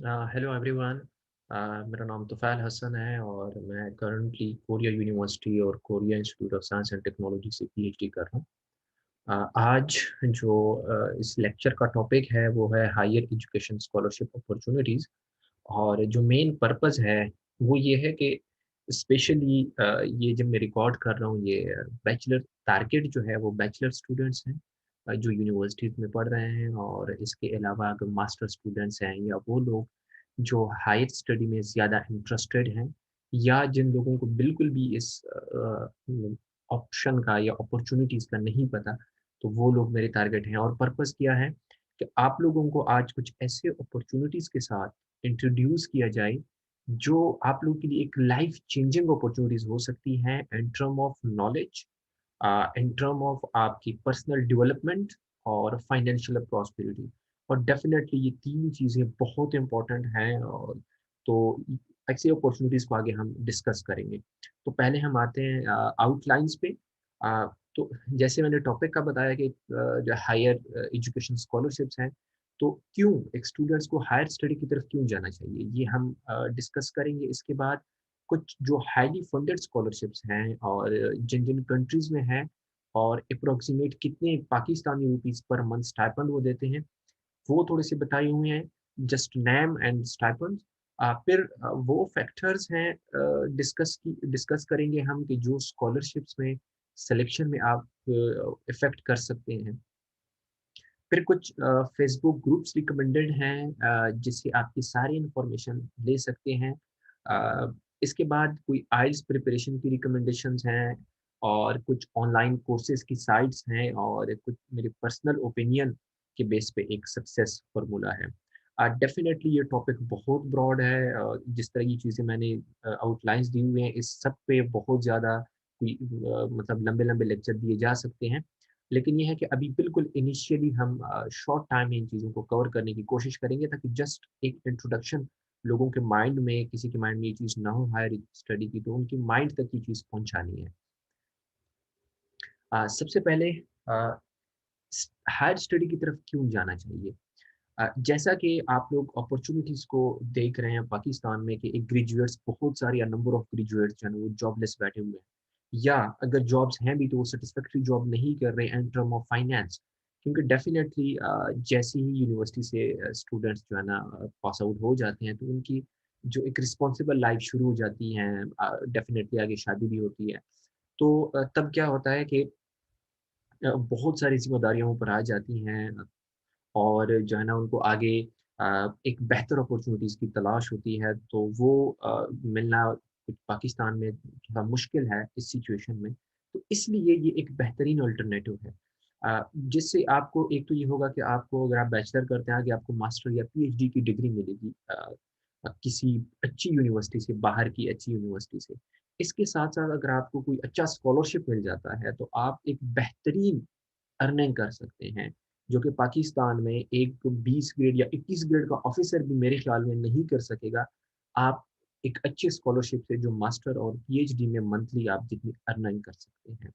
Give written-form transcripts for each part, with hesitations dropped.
Hello everyone. मेरा नाम तुफ़ैल हसन है और मैं करंटली कोरिया यूनिवर्सिटी और Korea institute of science and technology से पीएचडी कर रहा हूँ। आज जो इस लेक्चर का टॉपिक है वो है हायर एजुकेशन स्कॉलरशिप अपॉर्चुनिटीज़। और जो मेन पर्पस है वो ये है कि स्पेशली ये जब मैं रिकॉर्ड कर रहा हूँ ये बैचलर टारगेट जो है वो बैचलर स्टूडेंट्स हैं, जो यूनिवर्सिटीज़ में पढ़ रहे हैं। और इसके अलावा अगर मास्टर स्टूडेंट्स हैं या वो लोग जो हायर स्टडी में ज़्यादा इंटरेस्टेड हैं, या जिन लोगों को बिल्कुल भी इस ऑप्शन का या अपॉर्चुनिटीज़ का नहीं पता, तो वो लोग मेरे टारगेट हैं। और पर्पस क्या है कि आप लोगों को आज कुछ ऐसे अपॉर्चुनिटीज़ के साथ इंट्रोड्यूस किया जाए जो आप लोग के लिए एक लाइफ चेंजिंग अपॉर्चुनिटीज़ हो सकती हैं in term of knowledge, in term of आपकी पर्सनल डेवलपमेंट और फाइनेंशियल प्रॉस्पेरिटी। और डेफिनेटली ये 3 चीज़ें बहुत इम्पोर्टेंट हैं। और तो ऐसी अपॉर्चुनिटीज़ को आगे हम डिस्कस करेंगे। तो पहले हम आते हैं आउटलाइन्स पे। तो जैसे मैंने टॉपिक का बताया कि जो हायर एजुकेशन स्कॉलरशिप्स हैं, तो क्यों एक स्टूडेंट्स को हायर स्टडी की तरफ क्यों जाना चाहिए, ये हम डिस्कस करेंगे। इसके बाद कुछ जो हाईली फंडेड स्कॉलरशिप्स हैं और जिन-जिन कंट्रीज़ में हैं, और अप्रॉक्सिमेट कितने Pakistani rupees per month stipend वो देते हैं, वो थोड़े-से बताए हुए हैं, जस्ट नेम एंड स्टाइपेंड। फिर वो फैक्टर्स हैं डिस्कस करेंगे हम कि जो स्कॉलरशिप्स में सिलेक्शन में आप इफ़ेक्ट कर सकते हैं। फिर कुछ फेसबुक ग्रुप्स रिकमेंडेड हैं जिससे आपकी सारी इन्फॉर्मेशन ले सकते हैं। इसके बाद कोई आइल्स प्रिपरेशन की रिकमेंडेशंस हैं, और कुछ ऑनलाइन कोर्सेज की साइट्स हैं, और कुछ मेरे पर्सनल ओपिनियन के बेस पे एक सक्सेस फार्मूला है। डेफिनेटली ये टॉपिक बहुत ब्रॉड है। जिस तरह की चीज़ें मैंने आउटलाइंस दी हुई हैं, इस सब पे बहुत ज़्यादा कोई मतलब लंबे-लंबे लेक्चर दिए जा सकते हैं। लेकिन ये है कि अभी बिल्कुल इनिशियली हम शॉर्ट टाइम में इन चीज़ों को कवर करने की कोशिश करेंगे, ताकि जस्ट एक इंट्रोडक्शन लोगों के माइंड में, किसी के माइंड में ये चीज़ ना हो हायर स्टडी की, तो उनकी माइंड तक ये चीज़ पहुँचानी है। सबसे पहले अ, स हायर स्टडी की तरफ क्यों जाना चाहिए? जैसा कि आप लोग अपॉर्च्युनिटीज़ को देख रहे हैं पाकिस्तान में कि एक ग्रेजुएट्स बहुत सारे या नंबर ऑफ ग्रेजुएट्स जो हैं वो जॉबलेस बैठे हुए हैं। या अगर जॉब्स हैं भी तो वो सैटिस्फैक्टरी जॉब नहीं कर रहे हैं इन टर्म ऑफ फाइनेंस। क्योंकि डेफ़िनेटली जैसे ही यूनिवर्सिटी से स्टूडेंट्स जो है ना पास आउट हो जाते हैं, तो उनकी जो एक रिस्पॉन्सिबल लाइफ़ शुरू हो जाती है। डेफ़िनेटली आगे शादी भी होती है। तो तब क्या होता है कि बहुत सारी ज़िम्मेदारियाँ ऊपर आ जाती हैं, और जो है ना उनको आगे एक बेहतर अपॉर्चुनिटीज़ की तलाश होती है, तो वो मिलना पाकिस्तान में थोड़ा मुश्किल है इस सिचुएशन में। तो इसलिए ये एक बेहतरीन अल्टरनेटिव है। जिससे आपको एक तो ये होगा कि आपको अगर आप बैचलर करते हैं, आगे आपको मास्टर या पीएचडी की डिग्री मिलेगी किसी अच्छी यूनिवर्सिटी से, बाहर की अच्छी यूनिवर्सिटी से। इसके साथ-साथ अगर आपको कोई अच्छा स्कॉलरशिप मिल जाता है, तो आप एक बेहतरीन अर्निंग कर सकते हैं, जो कि पाकिस्तान में एक 20 ग्रेड या 21 ग्रेड का ऑफ़िसर भी मेरे ख़्याल में नहीं कर सकेगा। आप एक अच्छी स्कॉलरशिप से जो मास्टर और पीएचडी में मंथली आप जितनी अर्निंग कर सकते हैं।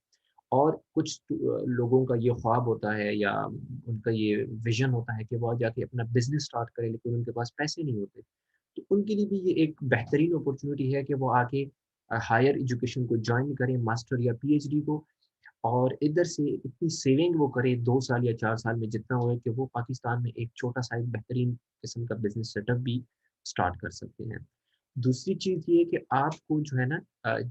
और कुछ लोगों का ये ख्वाब होता है, या उनका ये विज़न होता है कि वो जाके अपना बिज़नेस स्टार्ट करें, लेकिन उनके पास पैसे नहीं होते। तो उनके लिए भी ये एक बेहतरीन अपॉर्च्युनिटी है कि वो आके हायर एजुकेशन को जॉइन करें, मास्टर या पीएचडी को, और इधर से इतनी सेविंग वो करे 2 साल या 4 साल में जितना होए, कि वो पाकिस्तान में एक छोटा-सा एक बेहतरीन किस्म का बिज़नेस सेटअप भी स्टार्ट कर सकते हैं। दूसरी चीज़ ये है कि आपको जो है ना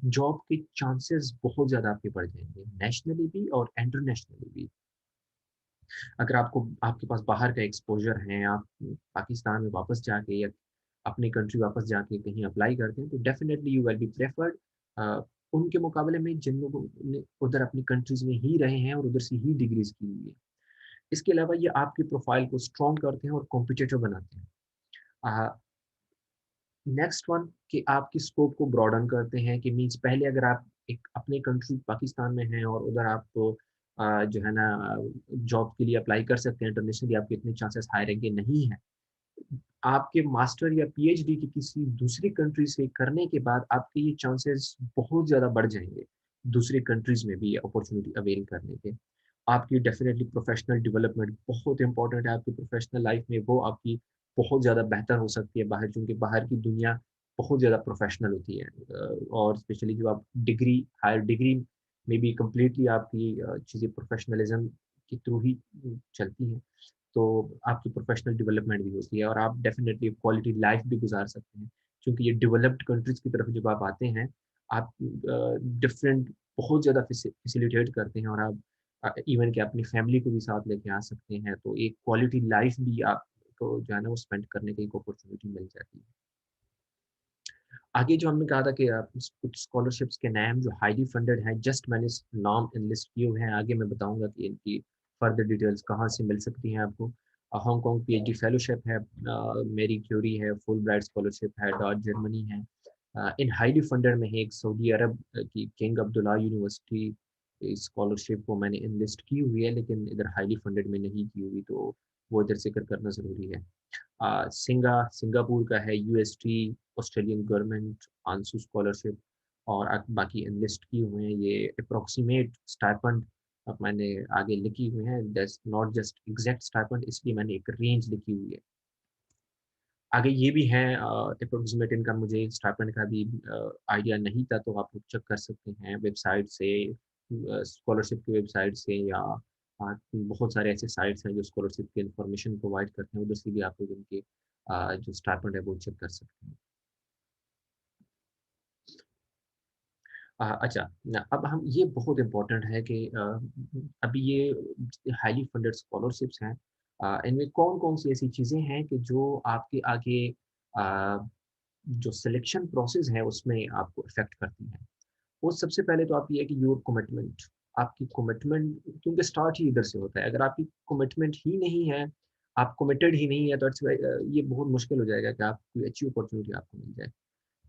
जॉब के चांसेस बहुत ज़्यादा आपके बढ़ जाएँगे, नेशनली भी और इंटरनेशनली भी। अगर आपको आपके पास बाहर का एक्सपोज़र है, आप पाकिस्तान में वापस जाके या अपनी कंट्री वापस जाके कहीं अप्लाई करते हैं, तो definitely you will be preferred uh, उनके मुकाबले में जिन लोगों ने उधर अपनी कंट्रीज़ में ही रहे हैं और उधर से ही डिग्रीज़ की हुई है। इसके अलावा ये आपकी प्रोफ़ाइल को स्ट्रॉन्ग करते हैं और कॉम्पिटिटिव बनाते हैं। अ, नेक्स्ट वन कि आपकी स्कोप को ब्रॉडन करते हैं, कि मीन्स पहले अगर आप एक अपने कंट्री पाकिस्तान में हैं और उधर आप जो है ना जॉब के लिए अप्लाई कर सकते हैं, इंटरनेशनली आपके इतने चांसेस हायरिंग के नहीं हैं। आपके मास्टर या पीएचडी की किसी दूसरी कंट्री से करने के बाद आपके ये चांसेस बहुत ज़्यादा बढ़ जाएँगे, दूसरी कंट्रीज़ में भी ये अपॉर्च्युनिटी अवेल करने के। आपकी डेफ़िनिटली प्रोफ़ेशनल डेवलपमेंट बहुत इम्पोर्टेंट है आपकी प्रोफ़ेशनल लाइफ़ में, वो आपकी बहुत ज़्यादा बेहतर हो सकती है बाहर, क्योंकि बाहर की दुनिया बहुत ज़्यादा प्रोफ़ेशनल होती है। और स्पेशली जो आप डिग्री, हायर डिग्री में भी कंप्लीटली आपकी चीज़ें प्रोफ़ेशनलिज़्म के थ्रू ही चलती हैं। तो आपकी प्रोफ़ेशनल डेवलपमेंट भी होती है और आप डेफ़िनेटली क्वालिटी लाइफ़ भी गुज़ार सकते हैं। क्योंकि ये डेवलप्ड कंट्रीज़ की तरफ जब आप आते हैं, आप डिफरेंट बहुत ज़्यादा फैसिलिटेट करते हैं और आप इवन कि अपनी फैमिली को भी साथ लेके आ सकते हैं, तो एक क्वालिटी लाइफ़ भी आपको जो है ना वो स्पेंड करने की एक अपॉर्च्युनिटी मिल जाती है। आगे जो हमने कहा था कि कुछ स्कॉलरशिप्स के नाम जो हाईली फंडेड हैं, जस्ट मैंने नाम एनलिस्ट किए हुए हैं, आगे मैं बताऊँगा कि इनकी फर्दर डिटेल्स कहाँ से मिल सकती हैं आपको। हांगकांग पीएचडी फेलोशिप है, मैरी क्यूरी है, फुलब्राइट स्कॉलरशिप है, डॉट जर्मनी है। इन हाईली फंडेड में है एक सऊदी अरब की किंग अब्दुल्ला यूनिवर्सिटी, इस स्कॉलरशिप को मैंने एनलिस्ट की हुई है, लेकिन इधर हाईली फंडेड में नहीं की हुई, तो वो इधर ज़िक्र करना ज़रूरी है। सिंगापुर का है यूएसटी, ऑस्ट्रेलियन गवर्नमेंट आंसू स्कॉलरशिप, और बाकी एनलिस्ट किए हुए हैं ये अप्रोक्सीमेट स्टाइपेंड। अब मैंने आगे लिखी हुई है, that's not just exact stipend, इसलिए मैंने एक रेंज लिखी हुई है। आगे ये भी है अप्रोक्सीमेट इनका, मुझे स्टाइपेंड का भी आइडिया नहीं था, तो आप लोग चेक कर सकते हैं वेबसाइट से, स्कॉलरशिप की वेबसाइट से, या बहुत सारे ऐसे साइट्स हैं जो स्कॉलरशिप की इंफॉर्मेशन प्रोवाइड करते हैं, उधर से भी आप लोग इनके जो स्टाइपेंड है वो चेक कर सकते हैं। अच्छा, अब हम ये बहुत इम्पोर्टेंट है कि अभी ये हाईली फंडेड स्कॉलरशिप्स हैं, इनमें कौन-कौन सी ऐसी चीज़ें हैं कि जो आपके आगे अ, जो सिलेक्शन प्रोसेस है उसमें आपको इफ़ेक्ट करती हैं। वो सबसे पहले तो आप ये है कि योर कमिटमेंट, आपकी कमिटमेंट, क्योंकि स्टार्ट ही इधर से होता है। अगर आपकी कमिटमेंट ही नहीं है, आप कमिटेड ही नहीं है, तो ये बहुत मुश्किल हो जाएगा कि आप कोई अच्छी अपॉर्च्युनिटी आपको मिल जाए।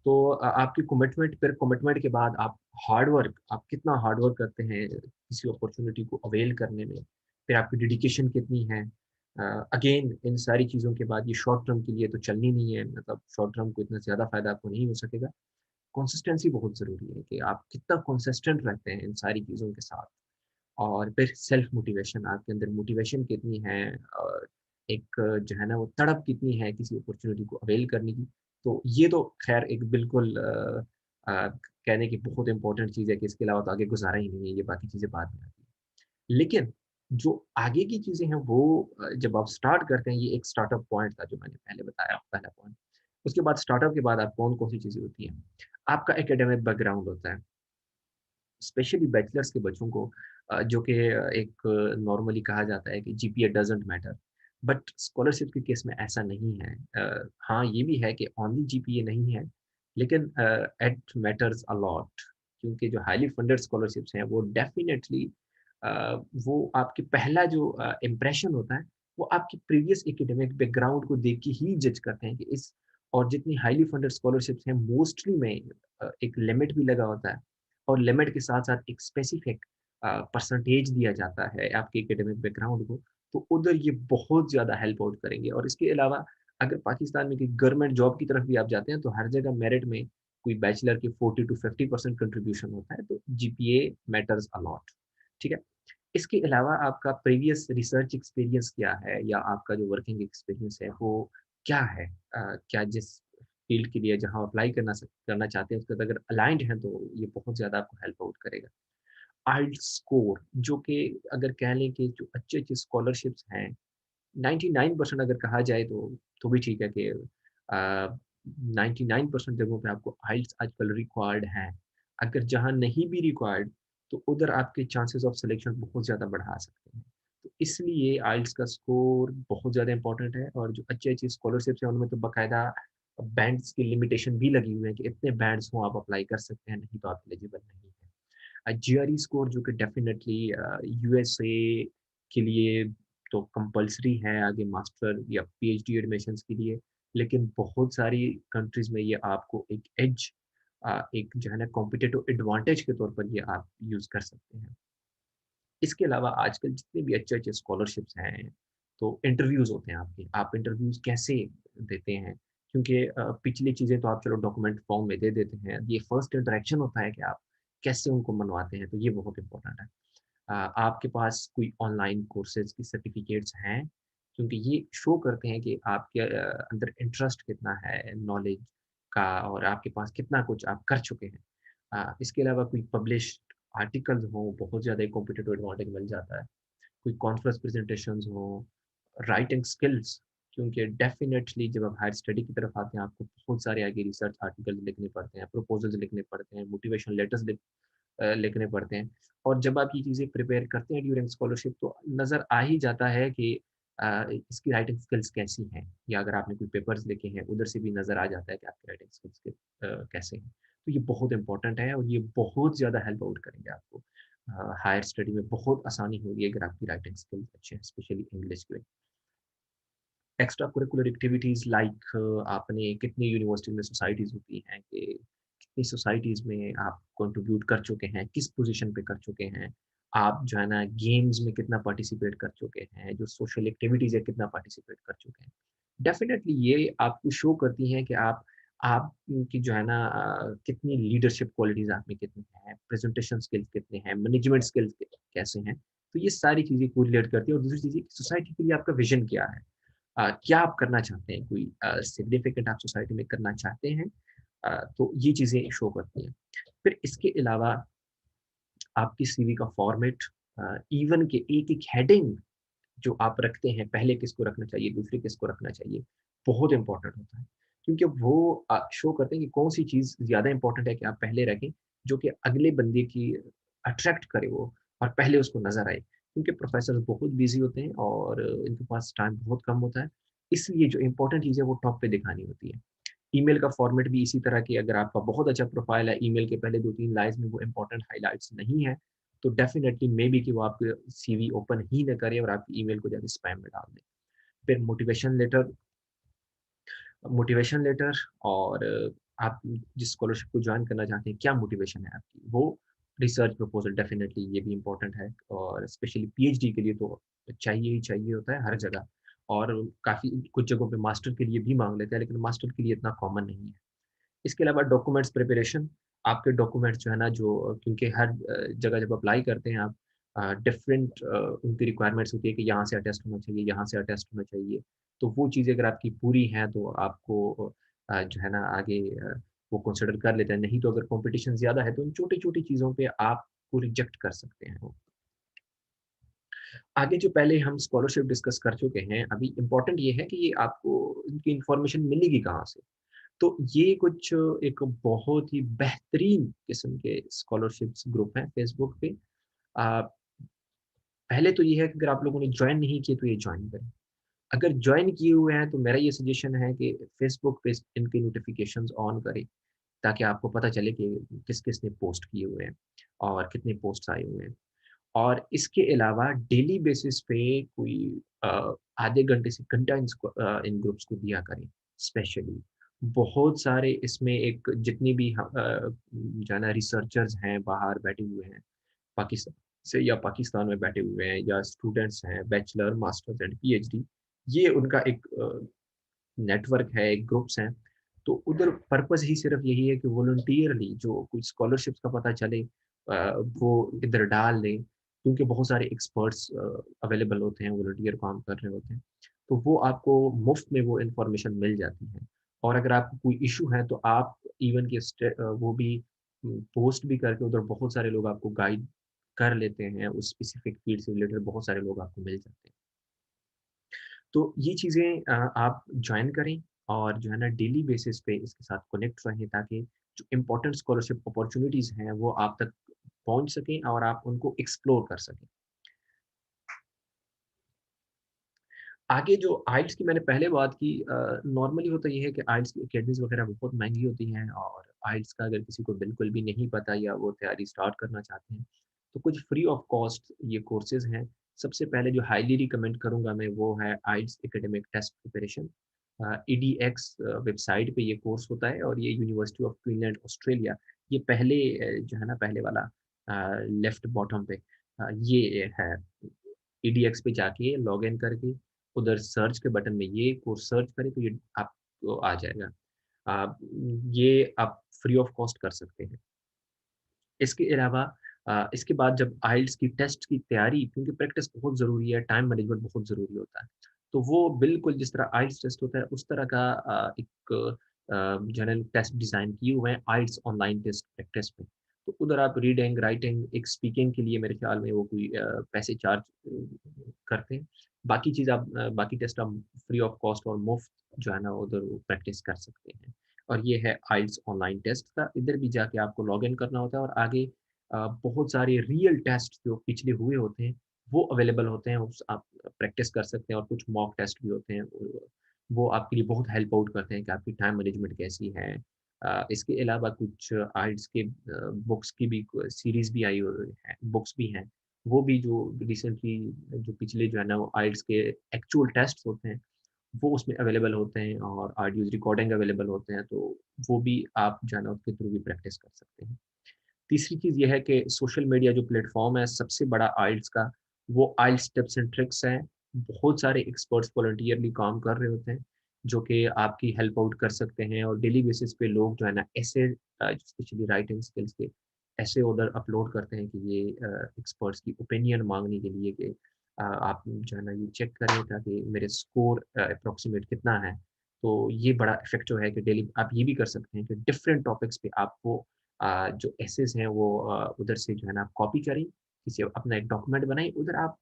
तो आपकी कमिटमेंट, फिर कमिटमेंट के बाद आप हार्ड वर्क, आप कितना हार्ड वर्क करते हैं किसी अपॉर्च्युनिटी को अवेल करने में, फिर आपकी डेडिकेशन कितनी है। अगेन इन सारी चीज़ों के बाद ये शॉर्ट टर्म के लिए तो चलनी नहीं है, मतलब शॉर्ट टर्म को इतना ज़्यादा फ़ायदा आपको नहीं हो सकेगा। कंसिस्टेंसी बहुत ज़रूरी है कि आप कितना कंसिस्टेंट रहते हैं इन सारी चीज़ों के साथ। और फिर सेल्फ मोटिवेशन, आपके अंदर मोटिवेशन कितनी है, और एक जो है ना वो तड़प कितनी है किसी अपॉर्चुनिटी को अवेल करने की। तो ये तो खैर एक बिल्कुल कहने की बहुत इंपॉर्टेंट चीज़ है कि इसके अलावा तो आगे गुजारा ही नहीं है, ये बाकी चीज़ें बाद में आती हैं। लेकिन जो आगे की चीज़ें हैं वो जब आप स्टार्ट करते हैं, ये एक स्टार्टअप पॉइंट था जो मैंने पहले बताया, पहला पॉइंट। उसके बाद स्टार्टअप के बाद आप कौन-कौन सी चीज़ें होती हैं। आपका एकेडमिक बैकग्राउंड होता है। स्पेशली बैचलर्स के बच्चों को जो कि एक नॉर्मली कहा जाता है कि GPA doesn't matter, but scholarship के केस में ऐसा नहीं है। हाँ, ये भी है कि ओनली जीपीए नहीं है, लेकिन इट मैटर्स अ लॉट, क्योंकि जो हाइली फंडेड स्कॉलरशिप्स हैं वो डेफिनिटली अ, वो आपके पहला जो इम्प्रेशन होता है, वो आपकी प्रीवियस एकेडमिक बैकग्राउंड को देख के ही जज करते हैं कि इस, और जितनी हाइली फंडेड स्कॉलरशिप्स हैं मोस्टली में एक लिमिट भी लगा होता है, और लिमिट के साथ-साथ एक स्पेसिफिक परसेंटेज दिया जाता है आपके एकेडमिक बैकग्राउंड को, तो उधर ये बहुत ज़्यादा हेल्प आउट करेंगे। और इसके अलावा अगर पाकिस्तान में कोई गवर्नमेंट जॉब की तरफ भी आप जाते हैं, तो हर जगह मेरिट में कोई बैचलर के 40 टू 50% कंट्रीब्यूशन होता है, तो जीपीए मैटर्स अ लॉट, ठीक है? इसके अलावा आपका प्रीवियस रिसर्च एक्सपीरियंस क्या है, या आपका जो वर्किंग एक्सपीरियंस है वो क्या है? क्या जिस फील्ड के लिए जहाँ अप्लाई करना चाहते हैं उसके साथ अगर अलाइन्ड हैं, तो ये बहुत ज़्यादा आपको हेल्प आउट करेगा। आइल्ट्स स्कोर, जो कि अगर कह लें कि जो अच्छे-अच्छे स्कॉलरशिप्स हैं, 99% अगर कहा जाए तो भी ठीक है कि 99% जगहों पे आपको आइल्ट्स आजकल रिक्वायर्ड है। अगर जहाँ नहीं भी रिक्वायर्ड, तो उधर आपके चांसेस ऑफ सिलेक्शन बहुत ज़्यादा बढ़ा सकते हैं। तो इसलिए आइल्ट्स का स्कोर बहुत ज़्यादा इम्पोर्टेंट है, और जो अच्छी-अच्छी स्कॉलरशिप्स हैं उनमें तो बाकायदा बैंड्स की लिमिटेशन भी लगी हुई है कि इतने बैंड्स हों आप अप्लाई कर सकते हैं, नहीं तो आप एलिजिबल नहीं हैं। जीआरई स्कोर जो कि डेफिनेटली यूएसए के लिए तो कंपल्सरी है आगे मास्टर या पीएचडी एडमिशन्स के लिए, लेकिन बहुत सारी कंट्रीज़ में ये आपको एक एज, एक जो है ना कॉम्पिटिटिव एडवांटेज के तौर पर ये आप यूज़ कर सकते हैं। इसके अलावा आजकल जितने भी अच्छे-अच्छे स्कॉलरशिप्स हैं, तो इंटरव्यूज़ होते हैं आपके। आप इंटरव्यूज़ कैसे देते हैं? क्योंकि पिछली चीज़ें तो आप चलो डॉक्यूमेंट फॉर्म में दे देते हैं। ये फर्स्ट इंटरैक्शन होता है कि आप कैसे उनको मनवाते हैं, तो ये बहुत इम्पोर्टेंट है। आपके पास कोई ऑनलाइन कोर्सेज़ की सर्टिफ़िकेट्स हैं? क्योंकि ये शो करते हैं कि आपके अंदर इंटरेस्ट कितना है नॉलेज का और आपके पास कितना कुछ आप कर चुके हैं। इसके अलावा कोई पब्लिश्ड आर्टिकल्स हो, बहुत ज़्यादा एक कॉम्पिटिटिव एडवांटेज मिल जाता है। कोई कॉन्फ्रेंस प्रेजेंटेशंस हो, राइटिंग स्किल्स, क्योंकि डेफिनेटली जब आप हायर स्टडी की तरफ आते हैं आपको बहुत सारे आगे रिसर्च आर्टिकल्स लिखने पड़ते हैं, प्रपोजल्स लिखने पड़ते हैं, मोटिवेशनल लेटर्स लिखने पड़ते हैं। और जब आप ये चीज़ें प्रिपेयर करते हैं ड्यूरिंग स्कॉलरशिप तो नज़र आ ही जाता है कि इसकी राइटिंग स्किल्स कैसी हैं, या अगर आपने कोई पेपर्स लिखे हैं उधर से भी नज़र आ जाता है कि आपकी राइटिंग स्किल्स कैसे हैं। तो ये बहुत इंपॉर्टेंट है और ये बहुत ज़्यादा हेल्प आउट करेंगे आपको। हायर स्टडी में बहुत आसानी होगी अगर आपकी राइटिंग स्किल्स अच्छे हैं, स्पेशली इंग्लिश में। एक्स्ट्रा करिकुलर एक्टिविटीज़ लाइक आपने कितनी यूनिवर्सिटी में सोसाइटीज़ होती हैं कि कितनी सोसाइटीज़ में आप कंट्रीब्यूट कर चुके हैं, किस पोज़ीशन पे कर चुके हैं। आप जो है ना गेम्स में कितना पार्टिसिपेट कर चुके हैं, जो सोशल एक्टिविटीज़ है कितना पार्टिसिपेट कर चुके हैं। डेफ़िनेटली ये आपको शो करती हैं कि आप की जो है ना कितनी लीडरशिप क्वालिटीज़ आप में कितनी हैं, प्रेज़ेंटेशन स्किल्स कितने हैं, मैनेजमेंट स्किल्स कैसे हैं। तो ये सारी चीज़ें कोरिलेट करती हैं और दूसरी चीज़ सोसाइटी के लिए आपका विज़न क्या है? क्या आप करना चाहते हैं? कोई सिग्निफिकेंट आप सोसाइटी में करना चाहते हैं? तो ये चीज़ें शो करती हैं। फिर इसके अलावा आपकी सीवी का फॉर्मेट इवन के एक-एक हेडिंग जो आप रखते हैं, पहले किसको रखना चाहिए, दूसरे किसको रखना चाहिए, बहुत इम्पोर्टेंट होता है। क्योंकि वो शो करते हैं कि कौन-सी चीज़ ज़्यादा इम्पोर्टेंट है कि आप पहले रखें, जो कि अगले बंदे की अट्रैक्ट करे वो और पहले उसको नज़र आए। क्योंकि प्रोफ़ेसर्स बहुत बिज़ी होते हैं और इनके पास टाइम बहुत कम होता है, इसलिए जो इम्पोर्टेंट चीज़ है वो टॉप पे दिखानी होती है। ईमेल का फॉर्मेट भी इसी तरह की अगर आपका बहुत अच्छा प्रोफ़ाइल है, ईमेल के पहले 2-3 लाइन्स में वो इम्पोर्टेंट हाइलाइट्स नहीं है, तो डेफ़िनिटली मे बी कि वो आपके सीवी ओपन ही ना करे और आपकी ईमेल को जाके स्पैम में डाल दे। फिर मोटिवेशन लेटर और आप जिस स्कॉलरशिप को जॉइन करना चाहते हैं, क्या मोटिवेशन है आपकी? वो रिसर्च प्रपोज़ल डेफ़िनिटली ये भी इम्पोर्टेंट है और स्पेशली पीएचडी के लिए तो चाहिए ही चाहिए होता है हर जगह और काफ़ी कुछ जगहों पे मास्टर के लिए भी माँग लेते हैं, लेकिन मास्टर के लिए इतना कॉमन नहीं है। इसके अलावा डॉक्यूमेंट्स प्रिपरेशन, आपके डॉक्यूमेंट्स जो है ना जो क्योंकि हर जगह जब अप्लाई करते हैं आप डिफरेंट उनकी रिक्वायरमेंट्स होती है कि यहाँ से अटेस्ट होना चाहिए, यहाँ से अटेस्ट होना चाहिए। तो वो चीज़ें अगर आपकी पूरी हैं तो आपको जो है ना आगे वो कंसिडर कर लेते हैं। नहीं तो अगर कॉम्पिटिशन ज़्यादा है तो उन छोटी-छोटी चीज़ों पे आपको रिजेक्ट कर सकते हैं वो। आगे जो पहले हम स्कॉलरशिप डिस्कस कर चुके हैं, अभी इम्पोर्टेंट ये है कि ये आपको इनकी इन्फॉर्मेशन मिलेगी कहाँ से? तो ये कुछ एक बहुत ही बेहतरीन किस्म के स्कॉलरशिप्स ग्रुप हैं फेसबुक पे। अ, पहले तो ये है कि अगर आप लोगों ने जॉइन नहीं किए तो ये जॉइन करें। अगर जॉइन किए हुए हैं तो मेरा ये सजेशन है कि फेसबुक पे इनकी नोटिफ़िकेशंस ऑन करें, ताकि आपको पता चले कि किस-किस ने पोस्ट किए हुए हैं और कितने पोस्ट्स आए हुए हैं। और इसके अलावा डेली बेसिस पे कोई आधे घंटे से घंटा इन ग्रुप्स को दिया करें स्पेशली। बहुत सारे इसमें एक जितनी भी जो है ना रिसर्चर्स हैं बाहर बैठे हुए हैं, पाकिस्तान से या पाकिस्तान में बैठे हुए हैं या स्टूडेंट्स हैं, बैचलर, मास्टर्स एंड पीएचडी, ये उनका एक नेटवर्क है, एक ग्रुप्स हैं। तो उधर पर्पज़ ही सिर्फ़ यही है कि वॉलंटियरली जो कुछ स्कॉलरशिप्स का पता चले वो इधर डाल दें, क्योंकि बहुत सारे एक्सपर्ट्स अवेलेबल होते हैं, वॉलंटियर काम कर रहे होते हैं। तो वो आपको मुफ़्त में वो इन्फॉर्मेशन मिल जाती है। और अगर आपको कोई इश्यू है तो आप इवन कि वो भी पोस्ट भी करके उधर बहुत सारे लोग आपको गाइड कर लेते हैं, उस स्पेसिफिक फ़ील्ड से रिलेटेड बहुत सारे लोग आपको मिल जाते हैं। तो ये चीज़ें आप जॉइन करें और जो है ना डेली बेसिस पे इसके साथ कनेक्ट रहें ताकि जो इम्पोर्टेंट स्कॉलरशिप अपॉर्च्युनिटीज़ हैं वो आप तक पहुँच सकें और आप उनको एक्सप्लोर कर सकें। आगे जो आइल्स की मैंने पहले बात की नॉर्मली होता ये है कि आइल्स की अकेडमीज़ वगैरह बहुत महँगी होती हैं और आइल्स का अगर किसी को बिल्कुल भी नहीं पता या वो तैयारी स्टार्ट करना चाहते हैं, तो कुछ फ्री ऑफ कॉस्ट ये कोर्सेज़ हैं। सबसे पहले जो हाइली रिकमेंड करूँगा मैं वो है IELTS academic test preparation. EdX website पे ये कोर्स होता है और ये यूनिवर्सिटी ऑफ क्वीनलैंड ऑस्ट्रेलिया ये पहले जो है ना पहले वाला लेफ्ट बॉटम पे ये है। ईडीएक्स पे जाके लॉगिन करके उधर सर्च के बटन में ये कोर्स सर्च करें तो ये आपको आ जाएगा। आप ये आप फ्री ऑफ कॉस्ट कर सकते हैं। इसके अलावा इसके बाद जब आइल्स की टेस्ट की तैयारी क्योंकि प्रैक्टिस बहुत ज़रूरी है, टाइम मैनेजमेंट बहुत ज़रूरी होता है। तो वो बिल्कुल जिस तरह आइल्स टेस्ट होता है उस तरह का एक जनरल टेस्ट डिज़ाइन किए हुए हैं आइल्स ऑनलाइन टेस्ट प्रैक्टिस में। तो उधर आप रीडिंग, राइटिंग, एक स्पीकिंग के लिए मेरे ख्याल में वो कोई पैसे चार्ज करते हैं। बाकी चीज़ आप बाकी टेस्ट आप फ्री ऑफ कॉस्ट और मुफ़्त जो है ना उधर वो प्रैक्टिस कर सकते हैं। और ये है आइल्स ऑनलाइन टेस्ट का, इधर भी जाके आपको लॉगिन करना होता है और आगे बहुत सारे रियल टेस्ट जो पिछले हुए होते हैं, वो अवेलेबल होते हैं, उस आप प्रैक्टिस कर सकते हैं और कुछ मॉक टेस्ट भी होते हैं। वो आपके लिए बहुत हेल्प आउट करते हैं कि आपकी टाइम मैनेजमेंट कैसी है। इसके अलावा कुछ आइल्स के बुक्स की भी सीरीज़ भी आई हुई है, बुक्स भी हैं। वो भी जो रिसेंटली जो पिछले जो है ना वो आइल्स के एक्चुअल टेस्ट्स होते हैं, वो उसमें अवेलेबल होते हैं और ऑडियोज़ रिकॉर्डिंग अवेलेबल होते हैं, तो वो भी आप जो है ना उसके थ्रू भी प्रैक्टिस कर सकते हैं। तीसरी चीज़ ये है कि सोशल मीडिया जो प्लेटफ़ॉर्म है सबसे बड़ा आइल्स का, वो आइल्स टिप्स एंड ट्रिक्स है। बहुत सारे एक्सपर्ट्स वॉलंटियरली काम कर रहे होते हैं, जो कि आपकी हेल्प आउट कर सकते हैं और डेली बेसिस पे लोग जो है ना ऐसे स्पेशली राइटिंग स्किल्स के ऐसे उधर अपलोड करते हैं कि ये एक्सपर्ट्स की ओपिनियन माँगने के लिए कि आप जो है ना ये चेक करें ताकि मेरे स्कोर अप्रॉक्सिमेट कितना है। तो ये बड़ा इफ़ेक्टिव है कि डेली आप ये भी कर सकते हैं कि डिफरेंट टॉपिक्स पे आपको जो एसेस हैं वो उधर से जो है ना आप कॉपी करें, किसी अपना एक डॉक्यूमेंट बनाएँ, उधर आप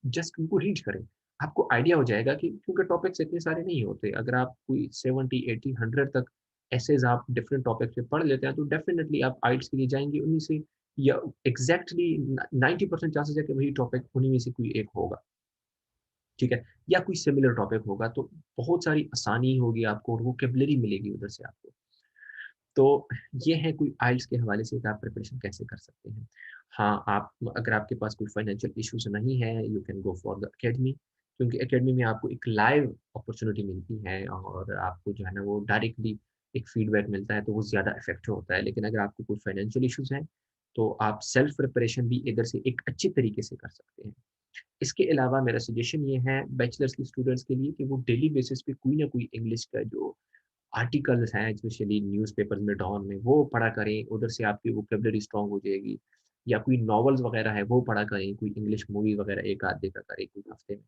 जस्ट उनको रीड करें। आपको आइडिया हो जाएगा कि क्योंकि टॉपिक्स इतने सारे नहीं होते, अगर आप कोई 70, 80, 100 तक एसेस आप डिफरेंट टॉपिक्स पे पढ़ लेते हैं, तो डेफिनिटली आप आइल्स के लिए जाएँगे उन्हीं से या एग्ज़ैक्टली न 90% चांसेस है कि वही टॉपिक उन्हीं में से कोई एक होगा, ठीक है? या कोई सिमिलर टॉपिक होगा, तो बहुत सारी आसानी होगी आपको और वोकैब्युलरी मिलेगी उधर से आपको। तो ये है कोई आइल्स के हवाले से कि आप प्रिपरेशन कैसे कर सकते हैं। हाँ, आप अगर आपके पास कोई फाइनेंशियल इश्यूज़ नहीं है, you can go for the academy क्योंकि अकेडमी में आपको एक लाइव अपॉर्च्युनिटी मिलती है और आपको जो है ना वो डायरेक्टली एक फीडबैक मिलता है, तो वो ज़्यादा इफ़ेक्टिव होता है। लेकिन अगर आपको कोई फाइनेंशियल इश्यूज़ हैं, तो आप सेल्फ प्रिपरेशन भी इधर से एक अच्छी तरीके से कर सकते हैं। इसके अलावा मेरा सजेशन ये है बैचलर्स के स्टूडेंट्स के लिए कि वो डेली बेसिस पे कोई ना कोई इंग्लिश का जो आर्टिकल्स हैं स्पेशली न्यूज़पेपर्स में, डॉन में, वो पढ़ा करें, उधर से आपकी वोकैब्युलरी स्ट्रॉन्ग हो जाएगी। या कोई नॉवेल्स वगैरह है वो पढ़ा करें, कोई इंग्लिश मूवी वगैरह 1 आध देखा करें कोई हफ्ते में।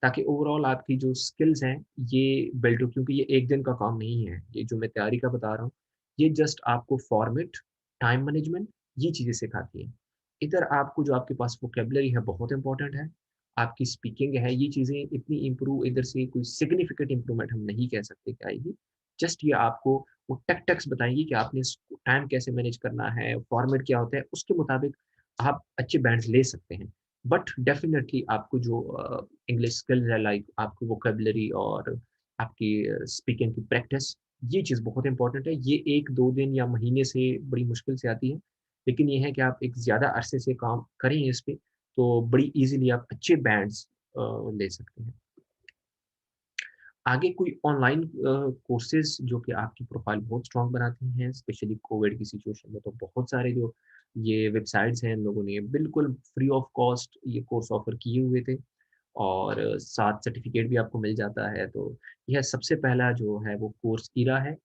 ताकि ओवरऑल आपकी जो स्किल्स हैं ये बिल्ड हो क्योंकि ये एक दिन का काम नहीं है। ये जो मैं तैयारी का बता रहा हूँ, ये जस्ट आपको फॉर्मेट, टाइम मैनेजमेंट ये चीज़ें सिखाती हैं। इधर आपको जो आपके पास वोकैब्युलरी है बहुत इम्पोर्टेंट है। आपकी स्पीकिंग है, ये चीज़ें इतनी इम्प्रूव इधर से कोई सिग्निफिकेंट इम्प्रूवमेंट हम नहीं कह सकते कि आएगी। जस्ट ये आपको वो टेक्स बताएँगी कि आपने स टाइम कैसे मैनेज करना है, फॉर्मेट क्या होता है, उसके मुताबिक आप अच्छे बैंड्स ले सकते हैं। बट डेफ़िनिटली आपको जो इंग्लिश स्किल्स है लाइक आपकी वोकैब्युलरी और आपकी स्पीकिंग की प्रैक्टिस, ये चीज़ बहुत इम्पोर्टेंट है। ये 1-2 दिन या महीने से बड़ी मुश्किल से आती है। लेकिन ये है कि आप एक ज़्यादा अरसे से काम करें इस पे, तो बड़ी ईज़िली आप अच्छे बैंड्स ले सकते हैं। आगे कोई ऑनलाइन कोर्सेज़ जो कि आपकी प्रोफ़ाइल बहुत स्ट्रॉन्ग बनाती हैं, स्पेशली कोविड की सिचुएशन में तो बहुत सारे जो ये वेबसाइट्स हैं, इन लोगों ने बिल्कुल फ्री ऑफ कॉस्ट ये कोर्स ऑफ़र किए हुए थे और साथ सर्टिफ़िकेट भी आपको मिल जाता है। तो यह सबसे पहला जो है वो कोर्स ईरा है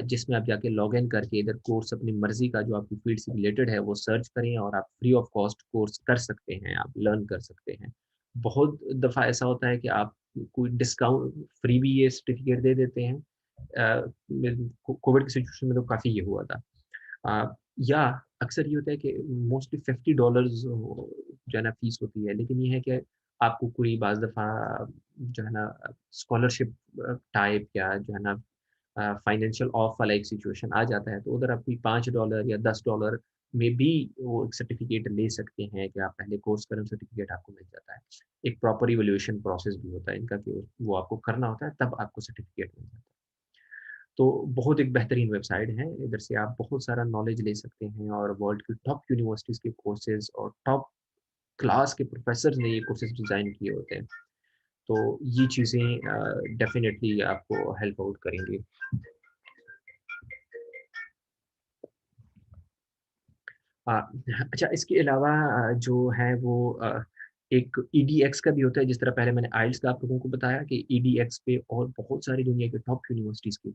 जिसमें आप जाके लॉगिन करके इधर कोर्स अपनी मर्ज़ी का जो आपकी फ़ील्ड से रिलेटेड है, वो सर्च करें और आप फ्री ऑफ कॉस्ट कोर्स कर सकते हैं, आप लर्न कर सकते हैं। बहुत दफ़ा ऐसा होता है कि आप कोई डिस्काउंट फ्री भी ये सर्टिफ़िकेट दे देते हैं। कोविड की सिचुएशन में तो काफ़ी ये हुआ था। या अक्सर ये होता है कि मोस्टली $50 जो है ना फ़ीस होती है, लेकिन ये है कि आपको कोई बाज़ दफ़ा जो है ना स्कॉलरशिप टाइप या जो है ना फाइनेंशियल ऑफ वाला एक सिचुएशन आ जाता है, तो उधर आप कोई $5 या $10 में भी वो एक सर्टिफ़िकेट ले सकते हैं कि आप पहले कोर्स करें, सर्टिफ़िकेट आपको मिल जाता है। एक प्रॉपर इवैल्यूएशन प्रोसेस भी होता है इनका कि वो आपको करना होता है, तब आपको सर्टिफ़िकेट मिल जाता है। तो बहुत एक बेहतरीन वेबसाइट है, इधर से आप बहुत सारा नॉलेज ले सकते हैं और वर्ल्ड की टॉप यूनिवर्सिटीज़ के कोर्सेज़ और टॉप क्लास के प्रोफ़ेसर्स ने ये कोर्सेज़ डिज़ाइन किए होते हैं। तो ये चीज़ें डेफ़िनिटली आपको हेल्प आउट करेंगी। अ, अच्छा इसके अलावा जो है वो एक ईडीएक्स का भी होता है, जिस तरह पहले मैंने आइल्स का आप लोगों को बताया कि ईडीएक्स पे और बहुत सारी दुनिया के टॉप यूनिवर्सिटीज़ के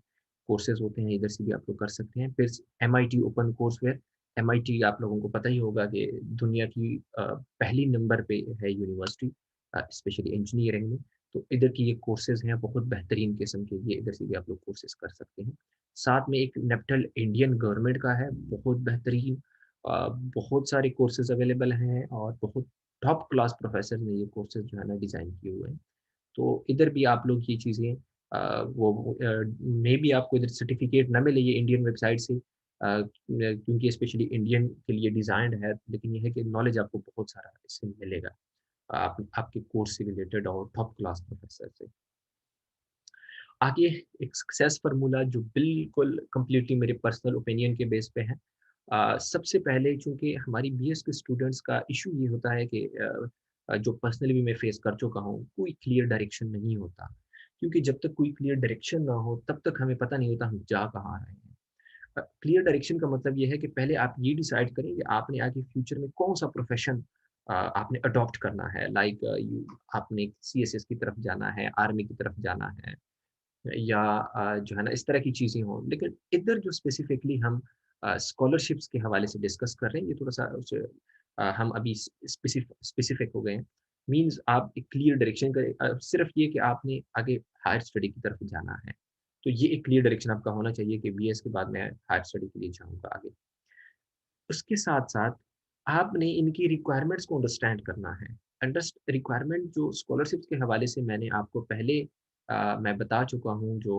कोर्सेज़ होते हैं, इधर से भी आप लोग कर सकते हैं। फिर एमआईटी ओपन कोर्सवेयर, एमआईटी आप लोगों को पता ही होगा कि दुनिया की पहली नंबर पे है यूनिवर्सिटी स्पेशली इंजीनियरिंग में। तो इधर की ये कोर्सेज़ हैं बहुत बेहतरीन किस्म के, ये इधर से भी आप लोग कोर्सेज़ कर सकते हैं। साथ में एक नेप्टल इंडियन गवर्नमेंट का है, बहुत बेहतरीन बहुत सारे कोर्सेज़ अवेलेबल हैं और बहुत टॉप क्लास प्रोफ़ेसर ने ये कोर्सेज़ जो है ना डिज़ाइन किए हुए हैं। तो इधर भी आप लोग ये चीज़ें मेबी आपको इधर सर्टिफ़िकेट ना मिले ये इंडियन वेबसाइट से क्योंकि स्पेशली इंडियन के लिए डिज़ाइन्ड है, लेकिन ये है कि नॉलेज आपको बहुत सारा इससे मिलेगा। आप आपके कोर्स से रिलेटेड और टॉप क्लास प्रोफ़ेसर से। आगे एक सक्सेस फ़ॉर्मूला जो बिल्कुल कंप्लीटली मेरे पर्सनल ओपिनियन के बेस पे है। सबसे पहले चूँकि हमारी बीएस के स्टूडेंट्स का इश्यू ये होता है कि जो पर्सनली भी मैं फेस कर चुका हूँ, कोई क्लियर डायरेक्शन नहीं होता। क्योंकि जब तक कोई क्लियर डायरेक्शन ना हो, तब तक हमें पता नहीं होता हम जा कहाँ रहे हैं। क्लियर डायरेक्शन का मतलब ये है कि पहले आप ये डिसाइड करें कि आपने आगे फ्यूचर में कौन-सा प्रोफ़ेशन आपने अडॉप्ट करना है। लाइक यू आपने सीएसएस की तरफ जाना है, आर्मी की तरफ जाना है या जो है ना इस तरह की चीज़ें हों। लेकिन इधर जो स्पेसिफ़िकली हम स्कॉलरशिप्स के हवाले से डिस्कस कर रहे हैं, ये थोड़ा-सा हम अभी स्पेसिफ़िक हो गए हैं। मीन्स आप एक क्लियर डायरेक्शन करें सिर्फ़ ये कि आपने आगे हायर स्टडी की तरफ जाना है। तो ये एक क्लियर डायरेक्शन आपका होना चाहिए कि बीएस के बाद मैं हायर स्टडी के लिए जाऊँगा आगे। उसके साथ-साथ आपने इनकी रिक्वायरमेंट्स को अंडरस्टैंड करना है। रिक्वायरमेंट जो स्कॉलरशिप्स के हवाले से मैंने आपको पहले मैं बता चुका हूँ जो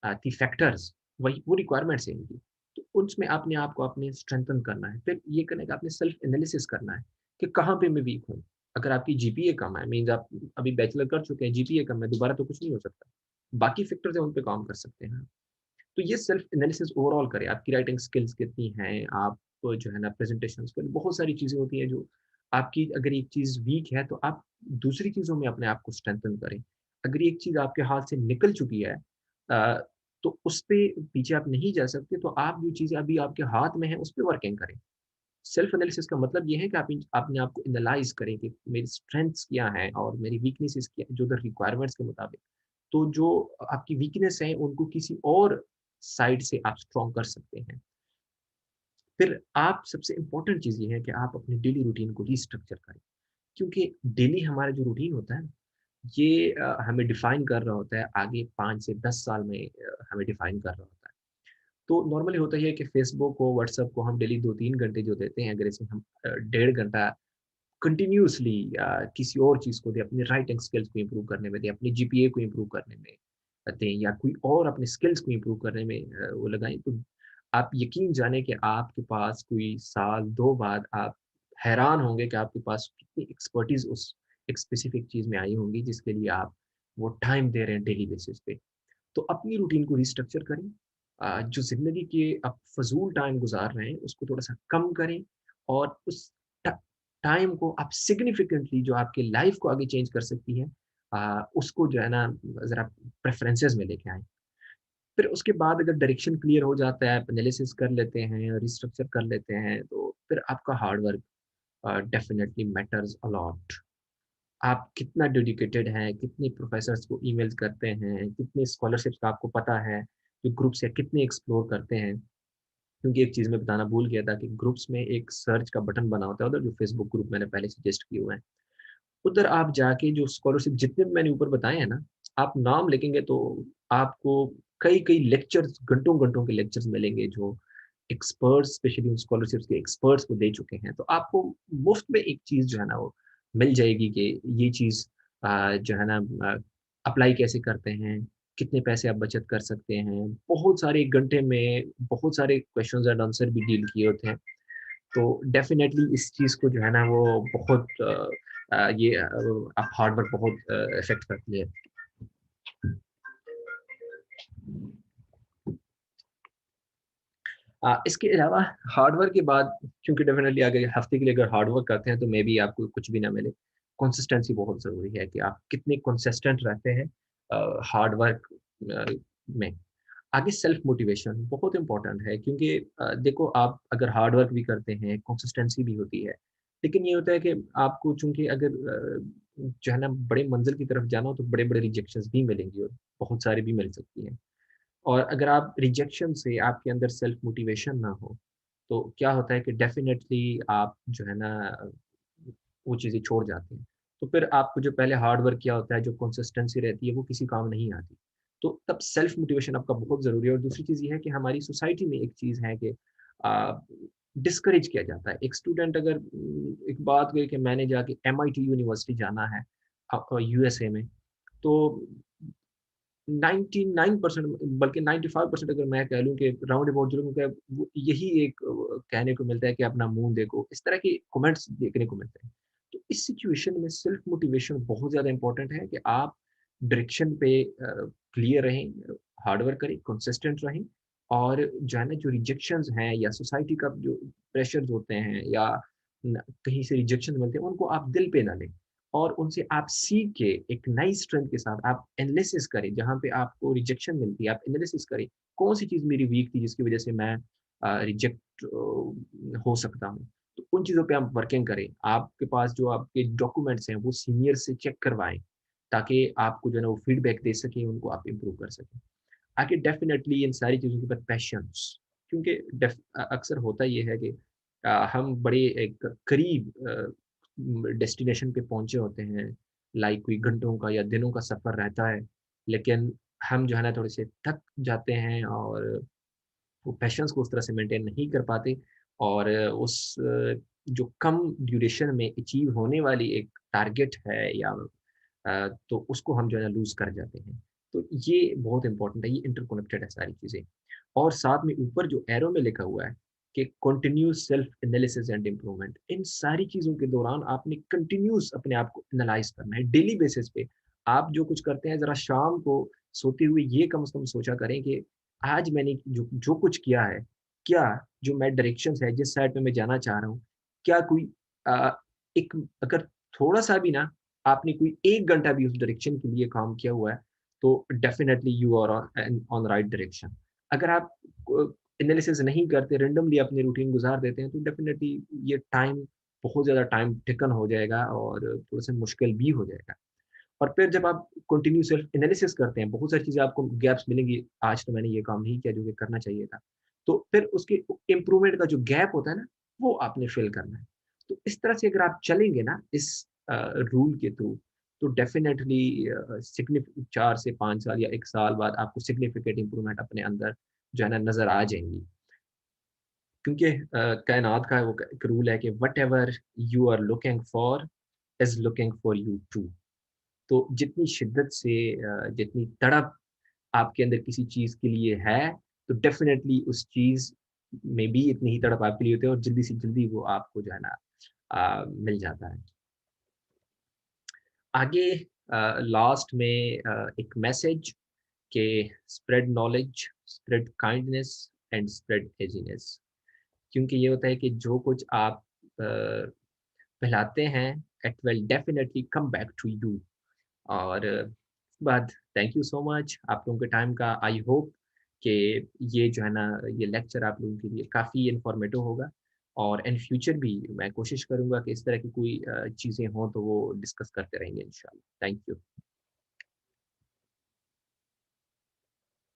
की फैक्टर्स वही वो रिक्वायरमेंट्स हैं इनकी। तो उसमें आपने आपको अपने स्ट्रेंथन करना है। फिर ये करने का आपने सेल्फ एनालिसिस करना है कि कहाँ पे मैं वीक हूँ। अगर आपकी जीपीए कम है मीन्स आप अभी बैचलर कर चुके हैं, जीपीए कम है, दोबारा तो कुछ नहीं हो सकता। बाकी फैक्टर्स हैं उन पे काम कर सकते हैं। तो ये सेल्फ एनालिसिस ओवरऑल करें, आपकी राइटिंग स्किल्स कितनी हैं, आप जो है ना प्रेज़ेंटेशन स्किल बहुत सारी चीज़ें होती हैं जो आपकी अगर एक चीज़ वीक है, तो आप दूसरी चीज़ों में अपने आप को स्ट्रेंथन करें। अगर एक चीज़ आपके हाथ से निकल चुकी है तो उस पे पीछे आप नहीं जा सकते, तो आप जो चीज़ें अभी आपके हाथ में है, उस पे वर्किंग करें। सेल्फ एनालिसिस का मतलब ये है कि आप अपने आप को एनालाइज़ करें कि मेरी स्ट्रेंथ्स क्या हैं और मेरी वीकनेसेस क्या हैं, जो द रिक्वायरमेंट्स के मुताबिक। तो जो आपकी वीकनेस है, उनको किसी और साइड से आप स्ट्रॉन्ग कर सकते हैं। फिर आप सबसे इम्पोर्टेंट चीज़ ये है कि आप अपनी डेली रूटीन को रीस्ट्रक्चर करें। क्योंकि डेली हमारा जो रूटीन होता है, ये हमें डिफ़ाइन कर रहा होता है आगे 5 से 10 साल में हमें डिफ़ाइन कर रहा होता है। तो नॉर्मली होता ये है कि फ़ेसबुक को, व्हाट्सएप को हम डेली 2-3 घंटे जो देते हैं, अगर इसमें हम डेढ़ घंटा कंटिन्यूअसली किसी और चीज़ को दें, अपनी राइटिंग स्किल्स को इम्प्रूव करने में दें, अपनी जीपीए को इम्प्रूव करने में दें या कोई और अपने स्किल्स को इम्प्रूव करने में वो लगाएँ, तो आप यकीन जानें कि आपके पास कोई साल 2 बाद आप हैरान होंगे कि आपके पास कितनी एक्सपर्टीज़ उस एक स्पेसिफिक चीज़ में आई होंगी, जिसके लिए आप वो टाइम दे रहे हैं डेली बेसिस पे। तो अपनी रूटीन को रिस्ट्रक्चर करें जो ज़िंदगी के आप फ़ज़ूल टाइम गुज़ार रहे हैं, उसको थोड़ा-सा कम करें और उस ट टाइम को आप सिग्निफिकेंटली जो आपकी लाइफ़ को आगे चेंज कर सकती है उसको जो है ना ज़रा प्रेफ़रेंसेस में लेके आएँ। फिर उसके बाद अगर डायरेक्शन क्लियर हो जाता है, आप एनालिसिस कर लेते हैं, रिस्ट्रक्चर कर लेते हैं, तो फिर आपका hard work definitely matters a lot. आप कितना डेडिकेटेड हैं, कितने प्रोफ़ेसर्स को ईमेल्स करते हैं, कितनी स्कॉलरशिप्स का आपको पता है, जो ग्रुप्स है कितने एक्सप्लोर करते हैं। क्योंकि एक चीज़ मैं बताना भूल गया था कि ग्रुप्स में एक सर्च का बटन बना होता है उधर जो फ़ेसबुक ग्रुप मैंने पहले सजेस्ट किए हुए हैं। उधर आप जाके जो स्कॉलरशिप जितने भी मैंने ऊपर बताए हैं ना, आप नाम लिखेंगे तो आपको कई-कई लेक्चर्स घंटों-घंटों के लेक्चर्स मिलेंगे जो एक्सपर्ट्स स्पेशली उन स्कॉलरशिप्स के एक्सपर्ट्स को दे चुके हैं। तो आपको मुफ़्त में एक चीज़ जो है ना वो मिल जाएगी कि ये चीज़ जो है ना अप्लाई कैसे करते हैं, कितने पैसे आप बचत कर सकते हैं। बहुत सारे 1 घंटे में बहुत सारे क्वेश्चन्स एंड आंसर भी डील किए होते हैं। तो डेफ़िनेटली इस चीज़ को जो है ना वो बहुत ये हार्ड वर्क बहुत इफ़ेक्ट करती है। इसके अलावा हार्ड वर्क के बाद क्योंकि डेफ़िनेटली अगर हफ़्ते के लिए अगर हार्ड वर्क करते हैं तो मेबी आपको कुछ भी ना मिले। कंसिस्टेंसी बहुत ज़रूरी है कि आप कितने कंसिस्टेंट रहते हैं हार्ड वर्क अ, में। आगे सेल्फ मोटिवेशन बहुत इम्पोर्टेंट है क्योंकि देखो आप अगर हार्ड वर्क भी करते हैं, कंसिस्टेंसी भी होती है, लेकिन ये होता है कि आपको चूँकि अगर जो है ना बड़े मंज़िल की तरफ जाना हो तो बड़े-बड़े रिजेक्शंस भी मिलेंगी और बहुत सारी भी मिल सकती हैं। और अगर आप रिजेक्शन से आपके अंदर सेल्फ मोटिवेशन ना हो, तो क्या होता है कि डेफ़िनेटली आप जो है ना वो चीज़ें छोड़ जाते हैं। तो फिर आपको जो पहले हार्ड वर्क किया होता है, जो कंसिस्टेंसी रहती है, वो किसी काम नहीं आती। तो तब सेल्फ मोटिवेशन आपका बहुत ज़रूरी है और दूसरी चीज़ ये है कि हमारी सोसाइटी में एक चीज़ है कि अ, डिस्करेज किया जाता है। एक स्टूडेंट अगर एक बात कहे कि मैंने जाके एमआईटी यूनिवर्सिटी जाना है यूएसए में, तो 99% बल्कि 95% अगर मैं कह लूँ कि राउंड अबाउट जो लोगों का वो यही एक कहने को मिलता है कि अपना मुँह देखो, इस तरह के कमेंट्स देखने को मिलते हैं। तो इस सिचुएशन में सेल्फ मोटिवेशन बहुत ज़्यादा इम्पोर्टेंट है कि आप डायरेक्शन पे क्लियर रहें, हार्ड वर्क करें, कंसिस्टेंट रहें और जो है ना जो रिजेक्शंस हैं या सोसाइटी का जो प्रेशर्स होते हैं या न कहीं से रिजेक्शन मिलते हैं, उनको आप दिल पे ना लें। और उनसे आप सीख के एक नई स्ट्रेंथ के साथ आप एनालिसिस करें, जहाँ पे आपको रिजेक्शन मिलती है, आप एनालिसिस करें, कौन-सी चीज़ मेरी वीक थी जिसकी वज़ह से मैं रिजेक्ट हो सकता हूँ। तो उन चीज़ों पे आप वर्किंग करें। आपके पास जो आपके डॉक्यूमेंट्स हैं, वो सीनियर से चेक करवाएँ, ताकि आपको जो है ना वो फीडबैक दे सकें, उनको आप इम्प्रूव कर सकें। आगे डेफ़िनेटली इन सारी चीज़ों के बाद पैशन्स क्योंकि अक्सर होता ये है कि हम बड़े एक करीब डेस्टिनेशन पे पहुँचे होते हैं, लाइक कोई घंटों का या दिनों का सफ़र रहता है, लेकिन हम जो है ना थोड़े-से थक जाते हैं और वो पैशन्स को उस तरह से मेंटेन नहीं कर पाते और जो कम ड्यूरेशन में अचीव होने वाली एक टारगेट है या तो उसको हम जो है ना लूज़ कर जाते हैं। तो ये बहुत इम्पोर्टेंट है, ये इंटरकनेक्टेड है सारी चीज़ें। और साथ में ऊपर जो एरो में लिखा हुआ है कि continuous self analysis and improvement, इन सारी चीज़ों के दौरान आपने कंटीन्यूअस अपने आप को एनालाइज़ करना है, डेली बेसिस पे। आप जो कुछ करते हैं ज़रा शाम को सोते हुए ये कम से कम सोचा करें कि आज मैंने जो जो कुछ किया है, क्या जो मैं डायरेक्शंस है, जिस साइड पे मैं जाना चाह रहा हूँ, क्या कोई अ, एक अगर थोड़ा-सा भी ना आपने कोई 1 घंटा भी उस डायरेक्शन के लिए काम किया हुआ है, तो definitely you are on right direction. अगर आप एनालिसिस नहीं करते, रैंडमली अपनी रूटीन गुज़ार देते हैं, तो डेफिनिटली ये टाइम बहुत ज़्यादा टाइम टेकन हो जाएगा और थोड़ा-सा मुश्किल भी हो जाएगा। और फिर जब आप कंटिन्यू सेल्फ एनालिसिस करते हैं, बहुत सारी चीज़ें आपको गैप्स मिलेंगी, आज तो मैंने ये काम नहीं किया जो कि करना चाहिए था। तो फिर उसके इम्प्रूवमेंट का जो गैप होता है ना, वो आपने फिल करना है। तो इस तरह से अगर आप चलेंगे ना इस रूल के थ्रू, तो डेफिनिटली 4 से 5 साल या 1 साल बाद आपको सिग्निफिकेंट इम्प्रूवमेंट अपने अंदर जो है ना नज़र आ जाएँगी। क्योंकि कायनात का वो एक रूल है कि whatever you are looking for is looking for you too. तो जितनी शिद्दत से जितनी तड़प आपके अंदर किसी चीज़ के लिए है, तो डेफ़िनेटली उस चीज़ में भी इतनी ही तड़प आपके लिए होती है और जल्दी से जल्दी वो आपको जो है ना मिल जाता है। आगे लास्ट में एक मैसेज कि spread knowledge, spread kindness and spread laziness क्योंकि ये होता है कि जो कुछ आप फैलाते हैं, it will definitely come back to you. और उसके बाद थैंक यू सो मच आप लोगों के टाइम का आई होप कि ये जो है ना ये लेक्चर आप लोगों के लिए काफ़ी इन्फॉर्मेटिव होगा और इन फ्यूचर भी मैं कोशिश करूँगा कि इस तरह की कोई चीज़ें हों तो वो डिस्कस करते रहेंगे इंशाल्लाह। Thank you.